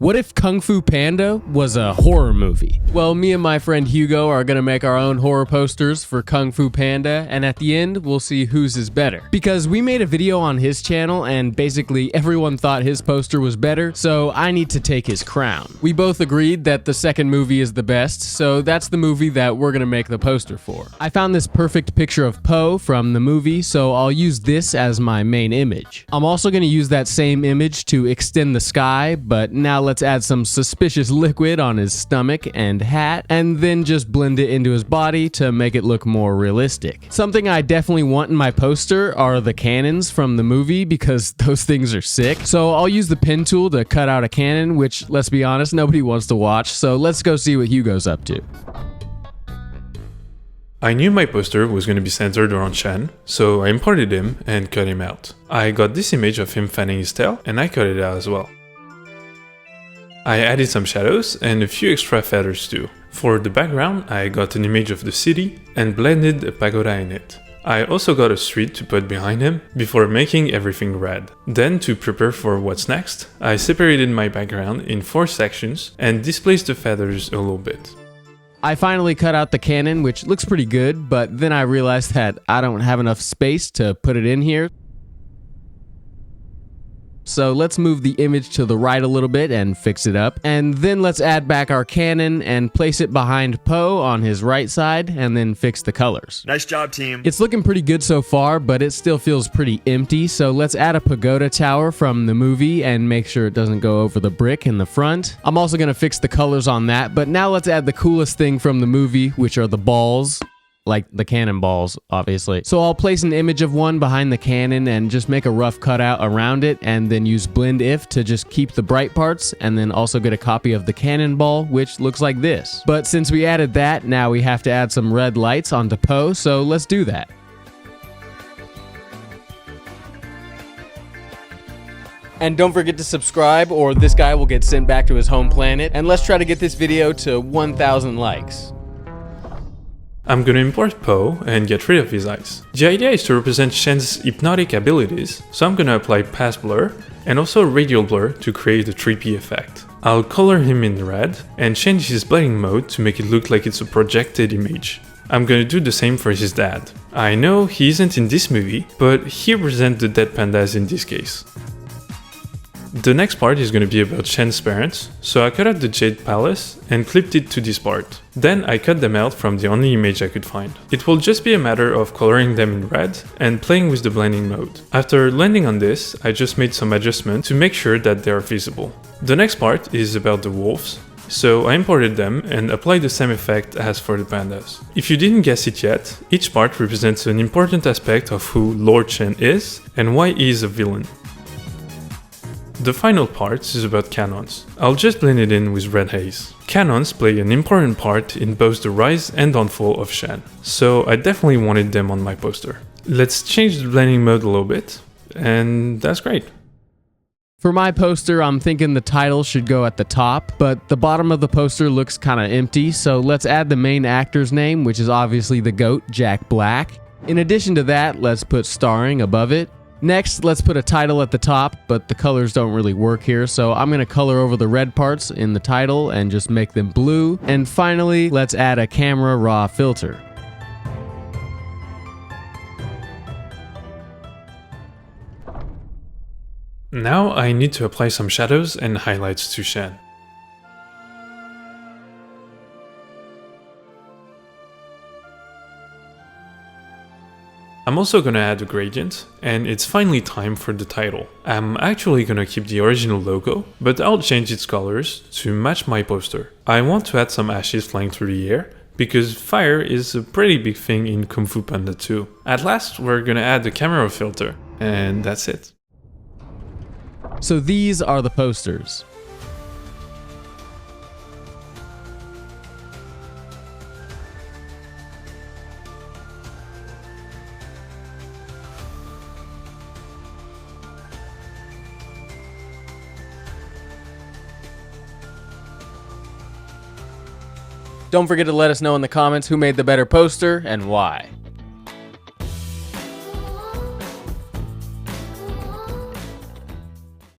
What if Kung Fu Panda was a horror movie? Well, me and my friend Hugo are gonna make our own horror posters for Kung Fu Panda, and at the end, we'll see whose is better. Because we made a video on his channel, and basically everyone thought his poster was better, so I need to take his crown. We both agreed that the second movie is the best, so that's the movie that we're gonna make the poster for. I found this perfect picture of Po from the movie, so I'll use this as my main image. I'm also gonna use that same image to extend the sky, but now let's add some suspicious liquid on his stomach and hat, and then just blend it into his body to make it look more realistic. Something I definitely want in my poster are the cannons from the movie because those things are sick. So I'll use the pen tool to cut out a cannon, which, let's be honest, nobody wants to watch, so let's go see what Hugo's up to. I knew my poster was going to be centered around Shen, so I imported him and cut him out. I got this image of him fanning his tail, and I cut it out as well. I added some shadows and a few extra feathers too. For the background, I got an image of the city and blended a pagoda in it. I also got a street to put behind him before making everything red. Then, to prepare for what's next, I separated my background in 4 sections and displaced the feathers a little bit. I finally cut out the cannon, which looks pretty good, but then I realized that I don't have enough space to put it in here. So let's move the image to the right a little bit and fix it up. And then let's add back our cannon and place it behind Po on his right side and then fix the colors. Nice job, team. It's looking pretty good so far, but it still feels pretty empty. So let's add a pagoda tower from the movie and make sure it doesn't go over the brick in the front. I'm also going to fix the colors on that, but now let's add the coolest thing from the movie, which are the balls. Like the cannonballs, obviously. So I'll place an image of one behind the cannon and just make a rough cutout around it and then use blend if to just keep the bright parts and then also get a copy of the cannonball, which looks like this. But since we added that, now we have to add some red lights onto Po, so let's do that. And don't forget to subscribe or this guy will get sent back to his home planet. And let's try to get this video to 1,000 likes. I'm gonna import Po and get rid of his eyes. The idea is to represent Shen's hypnotic abilities, so I'm gonna apply pass blur and also radial blur to create a 3P effect. I'll color him in red and change his blending mode to make it look like it's a projected image. I'm gonna do the same for his dad. I know he isn't in this movie, but he represents the dead pandas in this case. The next part is going to be about Shen's parents, so I cut out the Jade Palace and clipped it to this part. Then I cut them out from the only image I could find. It will just be a matter of coloring them in red and playing with the blending mode. After landing on this, I just made some adjustments to make sure that they are visible. The next part is about the wolves, so I imported them and applied the same effect as for the pandas. If you didn't guess it yet, each part represents an important aspect of who Lord Shen is and why he is a villain. The final part is about cannons. I'll just blend it in with red haze. Cannons play an important part in both the rise and downfall of Shen, so I definitely wanted them on my poster. Let's change the blending mode a little bit, and that's great. For my poster, I'm thinking the title should go at the top, but the bottom of the poster looks kind of empty, so let's add the main actor's name, which is obviously the GOAT, Jack Black. In addition to that, let's put starring above it. Next, let's put a title at the top, but the colors don't really work here, so I'm going to color over the red parts in the title and just make them blue. And finally, let's add a camera raw filter. Now I need to apply some shadows and highlights to Shen. I'm also gonna add a gradient, and it's finally time for the title. I'm actually gonna keep the original logo, but I'll change its colors to match my poster. I want to add some ashes flying through the air, because fire is a pretty big thing in Kung Fu Panda 2. At last, we're gonna add the camera filter, and that's it. So these are the posters. Don't forget to let us know in the comments who made the better poster and why.